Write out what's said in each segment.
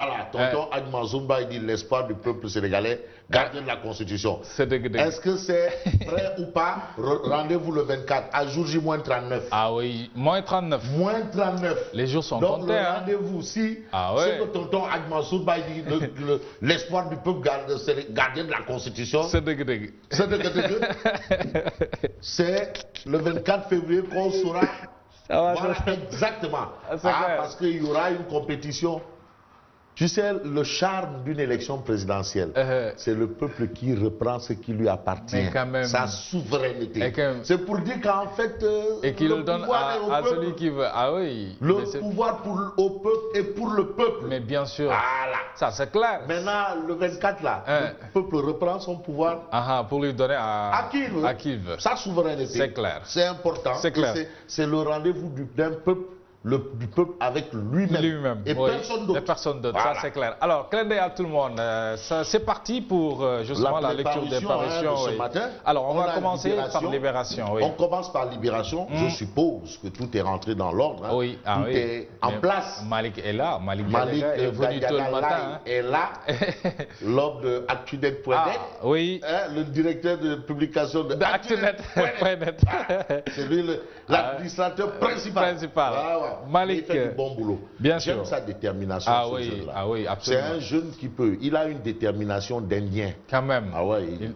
Voilà, tonton Admanzoumba, il dit l'espoir du peuple sénégalais, gardien de la Constitution. Est-ce que c'est vrai ou pas? Rendez-vous le 24, à jour J-39. Ah oui, moins 39. Moins 39. Les jours sont donc comptés. Donc le rendez-vous, si ce que tonton Admanzoumba dit, l'espoir du peuple, gardien de la Constitution. C'est le 24 février qu'on saura. Voilà, exactement. Parce qu'il y aura une compétition. Tu sais, le charme d'une élection présidentielle, c'est le peuple qui reprend ce qui lui appartient, sa souveraineté. C'est pour dire qu'en fait, et qu'il le donne à celui qui veut. Ah oui. Le pouvoir au peuple et pour le peuple. Mais bien sûr. Voilà. Ça, c'est clair. Maintenant, le 24, là, le peuple reprend son pouvoir. Pour lui donner à qui il veut. Sa souveraineté. C'est clair. C'est important. C'est clair. C'est le rendez-vous d'un peuple. Du peuple avec lui-même. Et personne d'autre. Personne d'autre, ça c'est clair. Alors, clin d'œil à tout le monde. C'est parti pour justement la lecture des parutions. Ce matin. Alors, on va commencer par Libération. On commence par Libération. Je suppose que tout est rentré dans l'ordre. Oui, tout est en place. Malik est là. Malik est venu tôt le matin. Est là. L'homme de Actunet.net. Oui. Le directeur de publication de Actunet.net. C'est lui l'administrateur principal. Malik, il fait du bon boulot. Bien sûr. J'aime sa détermination. Oui, absolument. C'est un jeune qui peut. Il a une détermination d'Indien. Quand même.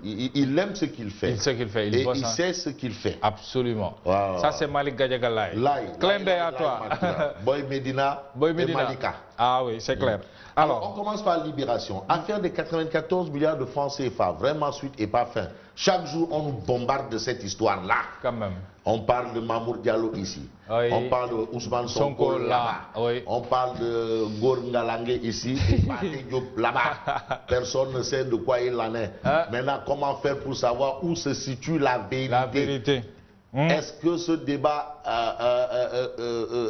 Il aime ce qu'il fait. Il sait ce qu'il fait. Il sait ce qu'il fait. Absolument. Ça, c'est Malik Gadiagalai. Clin d'œil à toi. Boy Medina et Malika. Ah oui, c'est clair. Alors, on commence par Libération. Affaire des 94 milliards de francs CFA. Vraiment suite et pas fin. Chaque jour, on nous bombarde de cette histoire-là. Quand même. On parle de Mamour Diallo ici. Oui. On parle de Ousmane Sonko là-bas. Oui. On parle de Ngor Ngalangue ici. Et Diop là-bas. Personne ne sait de quoi il en est. Maintenant, comment faire pour savoir où se situe la vérité? La vérité. Est-ce que ce débat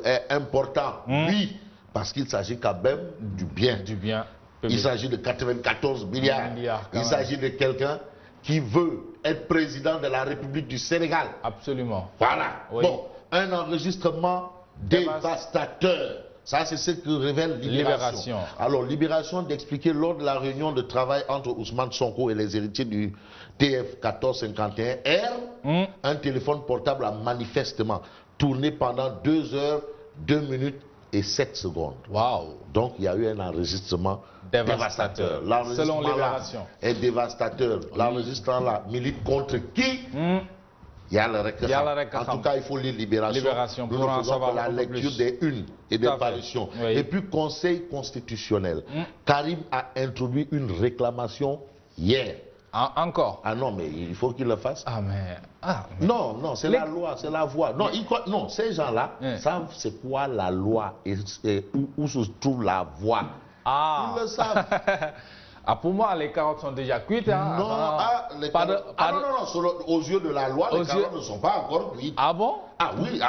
est important? Oui. Parce qu'il s'agit quand même du bien. Du bien. Il s'agit de 94 milliards. Il s'agit de quelqu'un qui veut être président de la République du Sénégal. Absolument. Voilà. Oui. Bon, un enregistrement dévastateur. Ça, c'est ce que révèle Libération. Alors, Libération d'expliquer lors de la réunion de travail entre Ousmane Sonko et les héritiers du TF 1451R, un téléphone portable a manifestement tourné pendant 2 heures, 2 minutes et 7 secondes. Waouh. Donc, il y a eu un enregistrement dévastateur. Selon Libération. Est dévastateur. L'enregistrement là milite contre qui? Il y a le Rekham. En tout cas, il faut lire Libération. Nous ne faisons que la lecture des unes et des parutions. Et puis, Conseil constitutionnel. Karim a introduit une réclamation hier. Encore? Ah non, mais il faut qu'il le fasse. Mais... Non, c'est la loi, c'est la voie. Non, ces gens-là savent c'est quoi la loi et où se trouve la voie. Ils le savent. Pour moi, les carottes sont déjà cuites. Non, aux yeux de la loi, les carottes ne sont pas encore cuites. Ah bon? Ah oui,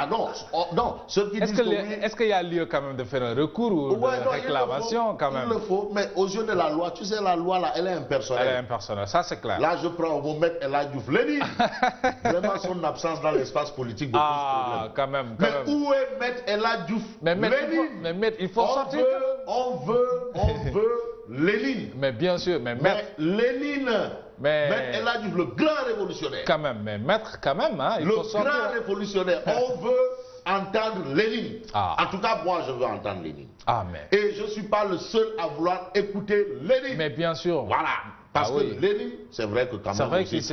non. Est-ce qu'il y a lieu quand même de faire un recours ou une réclamation quand même? Il le faut, mais aux yeux de la loi, tu sais, la loi là, elle est impersonnelle. Elle est impersonnelle, ça c'est clair. Là, je prends au mot Maître El Hadji Diouf. Lénine, vraiment son absence dans l'espace politique de pose problème. Quand même. Mais où est Maître El Hadji Diouf? Mais Maître, il faut sortir. On veut Lénine. Mais bien sûr, mais Lénine. Maître El Hadji Diouf, le grand révolutionnaire. Quand même, mais Maître, quand même, il faut sortir. Le grand révolutionnaire. On veut entendre Lénine. En tout cas, moi, je veux entendre Lénine. Et je ne suis pas le seul à vouloir écouter Lénine. Mais bien sûr. Voilà. Parce que Lénine, c'est vrai que quand même aussi,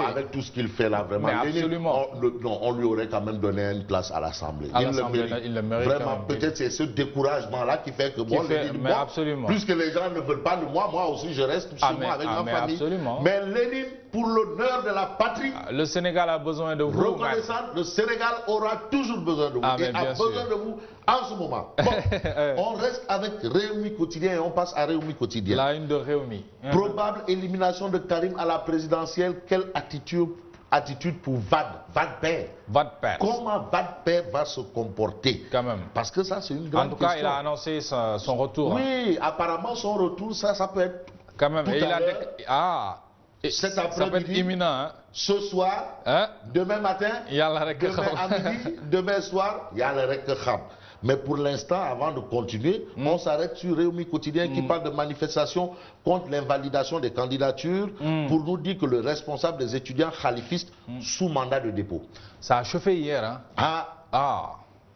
avec tout ce qu'il fait là, vraiment, Lénine, on lui aurait quand même donné une place à l'Assemblée. Il le mérite. Vraiment, peut-être c'est ce découragement-là qui fait que moi, Lénine, puisque les gens ne veulent pas de moi, moi aussi je reste chez moi avec ma famille. Mais Lénine, pour l'honneur de la patrie, le Sénégal a besoin de vous. Reconnaissant, le Sénégal aura toujours besoin de vous et a besoin de vous en ce moment. Bon, on reste avec Réumi Quotidien et on passe à Réumi Quotidien. La une de Réumi. Probable élimination de Karim à la présidentielle. Quelle attitude pour Vade-Père? Comment Vade-Père va se comporter? Quand même. Parce que ça, c'est une grande question. En tout cas, il a annoncé son retour. Oui, apparemment, son retour, ça peut être... Quand même. Et il a cet après-midi, ça peut être imminent. Ce soir, demain matin, il y a la demain à midi, demain soir, il y a le Rekham. Mais pour l'instant, avant de continuer, on s'arrête sur Réumi Quotidien qui parle de manifestation contre l'invalidation des candidatures pour nous dire que le responsable des étudiants khalifistes sous mandat de dépôt. Ça a chauffé hier, hein?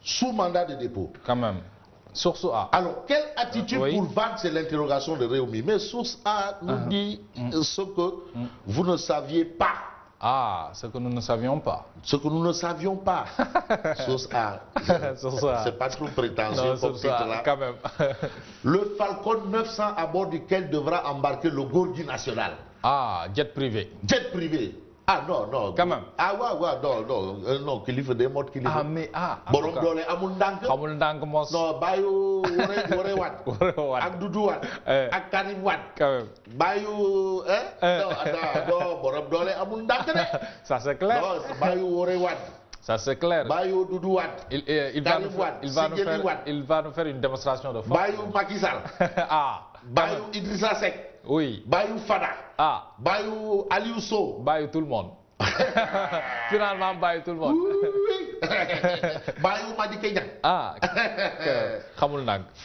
Sous mandat de dépôt. Quand même. Source A. Alors, quelle attitude pour vendre, c'est l'interrogation de Réumi. Mais Source A nous dit ce que vous ne saviez pas. Ce que nous ne savions pas. Ce que nous ne savions pas. Source A. C'est pas trop prétentieux comme titre-là. Quand même. Le Falcon 900 à bord duquel devra embarquer le Gorgui national. Jet privé. Jet privé. Non. Quand même. Non, kilifa des modes kilifa. Mais borom doole amul ndank mos. Non, bayu Wore Wade. Ak Doudou Wade. Ak Karim Wade. Quand même. Bayu non, borom doole amul ndank de. Ça c'est clair. Non, bayu Wore Wade. Ça c'est clair. Bayu Doudou Wade. Il va nous faire une démonstration de force. Bayu Macky Sall. Bayu Idrissa Seck. Oui. Bayu Fada. Bayu Aliou Sow. Bayu tout le monde. Finalement, bayu tout le monde. Oui. Bayu Madické Niang.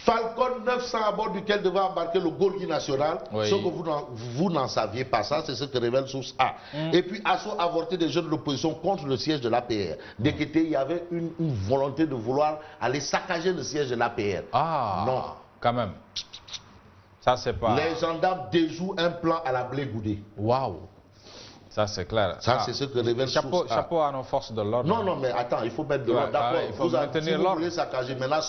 Falcon 900 à bord duquel devra embarquer le Gorgui national. Ce que vous n'en saviez pas, ça c'est ce que révèle Source A. Et puis assaut avorté des jeunes de l'opposition contre le siège de l'APR. Dès qu'il y avait une volonté de vouloir aller saccager le siège de l'APR. Non. Quand même. Ça, c'est pas... Les gendarmes déjouent un plan à la Blé Goudé. Waouh! Ça, c'est clair. Ça, c'est ce que révèle Source A. Chapeau à nos forces de l'ordre. Non, mais attends, il faut mettre de l'ordre. D'accord, si vous voulez saccager. Maintenant,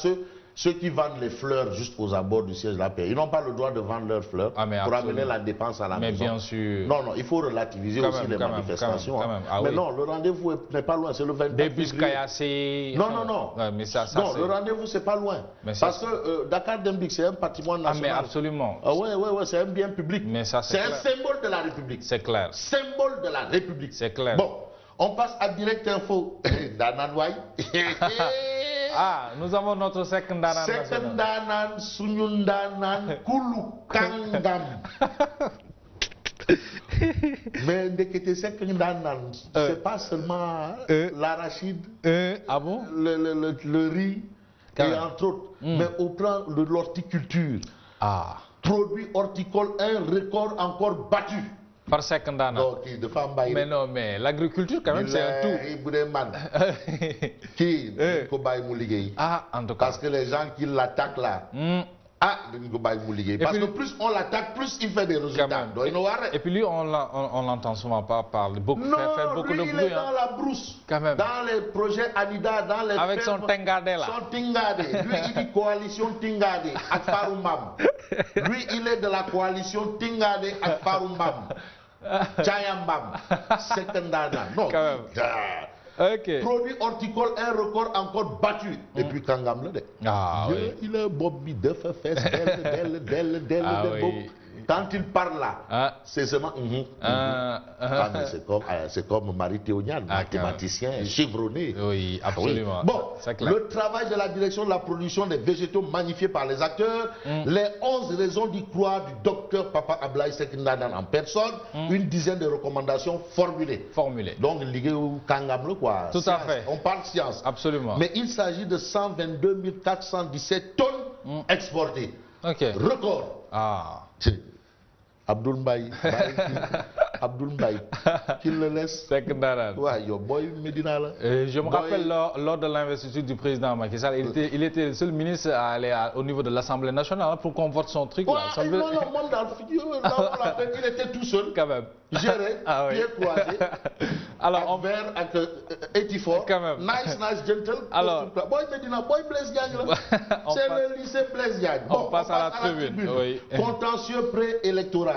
ceux qui vendent les fleurs juste aux abords du siège de la paix, ils n'ont pas le droit de vendre leurs fleurs pour amener la dépense à la maison. Mais bien sûr. Non, il faut relativiser aussi les manifestations. Mais non, le rendez-vous n'est pas loin, c'est le 24 février. Des bus caillassés. Non. Mais ça, non, le rendez-vous, c'est pas loin. Parce que Dakar Dem Dikk, c'est un patrimoine national. Mais absolument. Oui, c'est un bien public. Mais ça, c'est un symbole de la République. C'est clair. Symbole de la République. C'est clair. Bon, on passe à Direct Info. Dananway. Nous avons notre Sekendanan. Sekendanan, Sunyundanan, Kulu Kangam. Mais Ndekete Sekendanan, c'est pas seulement l'arachide, le riz, et entre autres, mais au plan de l'horticulture. Produit horticole, un record encore battu. Par Sekendanan. Mais non, mais l'agriculture, quand même, c'est un tout. En tout cas. Parce que les gens qui l'attaquent là, parce que plus on l'attaque, plus il fait des résultats. Et puis lui, on l'entend souvent pas parler, faire beaucoup de bruit. Il est dans la brousse, quand même. Dans les projets Anida, dans les... Avec son Tengade là. Son Tengade. Lui, il dit coalition Tengade avec Farumbam. Lui, il est de la coalition Tengade avec Farumbam. Chayambam. Sekendanan. Non. Quand même. Produit horticole, un record encore battu. Et puis Kangam le dit. Il est Bobby de fesse, Quand il parle là, c'est seulement. C'est comme Marie Théoniane, mathématicien, chevronné. Oui, absolument. Bon, le travail de la direction de la production des végétaux magnifiés par les acteurs, les 11 raisons d'y croire du docteur Papa Ablaye Sekendanan en personne, une dizaine de recommandations formulées. Donc, Kangam, quoi. Tout à fait. On parle science. Absolument. Mais il s'agit de 122 417 tonnes exportées. Record. Abdoul Mbaye, qu'il le laisse. Sekendanan. Je me rappelle lors de l'investiture du président Macky Sall, il était le seul ministre à aller au niveau de l'Assemblée nationale pour qu'on vote son truc. Non, il était tout seul. Quand même. Géré, pied croisé. Alors, vert avec étifor. Quand même. Nice, gentle. Alors, Boy Medina, Boy Blaise Diagne. C'est le lycée Blaise Diagne. On passe à la tribune. Contentieux préélectoral.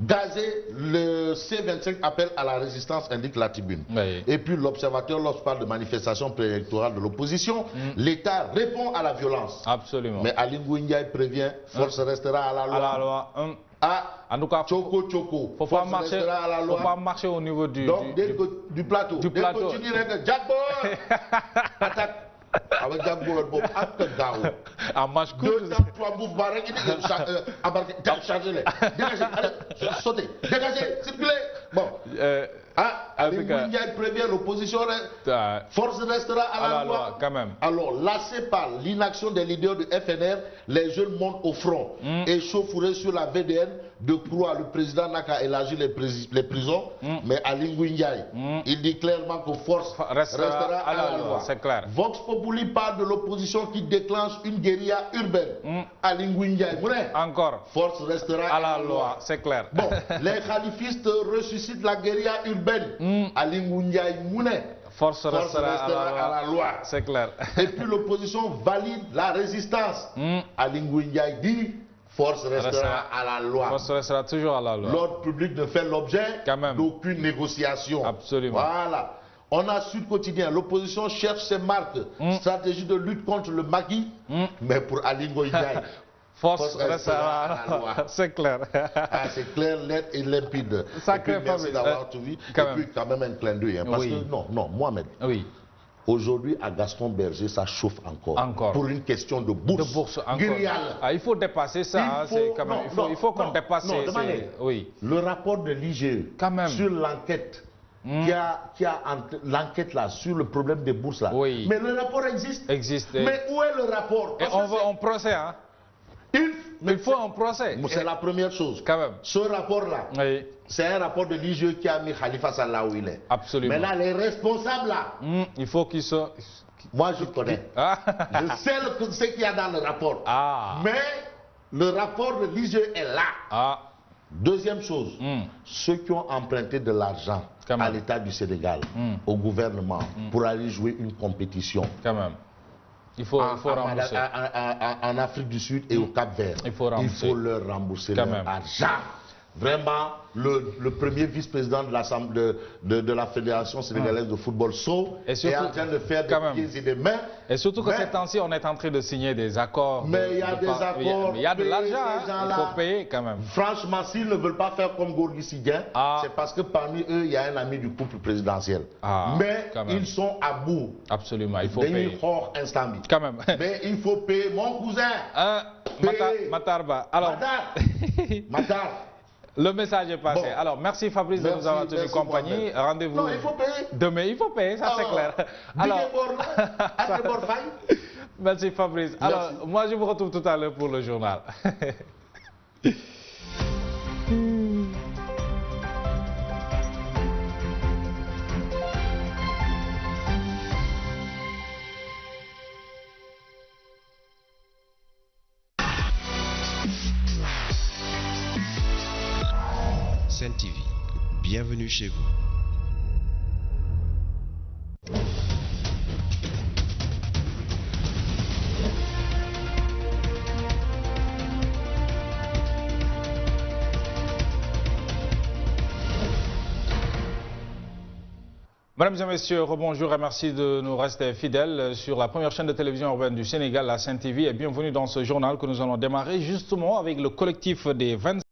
Gazé, le C25 appelle à la résistance, indique la tribune. Et puis l'observateur, lorsqu'on parle de manifestation préélectorale de l'opposition, l'État répond à la violence. Absolument. Mais Aly Ngouille Ndiaye prévient, force restera à la loi. À la loi. En tout cas, Choco. Faut pas marcher au niveau du plateau. Du plateau. Tu dirais que Jack Boy attaque. Avec Jack Boy, en match court. 2 temps, 3 mouvements, embarquer, chargez-les. Dégagez, allez, sautez, dégagez, circulez. Bon. Ah, Ali Ngouille prévient l'opposition, force restera à la loi. Quand même. Alors, lassés par l'inaction des leaders du FNR, les jeunes montent au front et chauffourés sur la VDN de Croix. Le président n'a qu'à élargir les prisons, mais Ali Ngouille, il dit clairement que force restera à la loi. C'est clair. Vox Populi parle de l'opposition qui déclenche une guérilla urbaine. Ali Ngouille, encore. Force restera à la loi. C'est clair. Bon, les khalifistes ressuscitent la guérilla urbaine. Ali Ngouille Mouné. Force restera à la loi. C'est clair. Et puis l'opposition valide la résistance. Ali Ngouille dit force restera à la loi. Force restera toujours à la loi. L'ordre public ne fait l'objet d'aucune négociation. Absolument. Voilà. On a Sud Quotidien. L'opposition cherche ses marques. Stratégie de lutte contre le maquis. Mais pour Ali Ngouille Force restera à la loi. C'est clair. C'est clair, net et limpide. Sacré merci d'avoir tout vu. Et puis quand même un clin d'œil. Parce que non, Mohamed. Oui. Aujourd'hui, à Gaston Berger, ça chauffe encore. Pour une question de bourse. De bourse encore. Il faut dépasser ça. Il faut qu'on dépasse. Oui. Le rapport de l'IGE sur l'enquête. L'enquête là sur le problème des bourses là. Oui. Mais le rapport existe. Mais où est le rapport? Et on veut un procès, hein? Il faut un procès. C'est la première chose. Quand même. Ce rapport-là, c'est un rapport de l'IGE qui a mis Khalifa Sall là où il est. Absolument. Mais là, les responsables là, il faut qu'ils soient... Moi, je connais. Je sais ce qu'il y a dans le rapport. Mais le rapport de l'IGE est là. Deuxième chose, ceux qui ont emprunté de l'argent à l'État du Sénégal, au gouvernement, pour aller jouer une compétition. Quand même. Il faut rembourser. En Afrique du Sud et au Cap-Vert. Il faut leur rembourser leur argent. Vraiment, le premier vice-président de la Fédération sénégalaise de football, Sow, est en train de faire des pieds et des mains. Et surtout que ces temps-ci, on est en train de signer des accords. Mais il y a des accords. Il y a de l'argent, il faut payer quand même. Franchement, s'ils ne veulent pas faire comme Gorgui Sidien, c'est parce que parmi eux, il y a un ami du couple présidentiel. Mais ils sont à bout. Absolument, il faut payer. Quand même. Mais il faut payer. Mon cousin. Matarba. Alors, Matar. Le message est passé. Alors, merci Fabrice de nous avoir tenu compagnie. Rendez-vous. Non, il faut payer. Demain, il faut payer, ça c'est clair. Alors, merci Fabrice. Alors, moi je vous retrouve tout à l'heure pour le journal. Sen TV, bienvenue chez vous. Mesdames et messieurs, rebonjour et merci de nous rester fidèles sur la première chaîne de télévision urbaine du Sénégal, la Sen TV, et bienvenue dans ce journal que nous allons démarrer justement avec le collectif des 25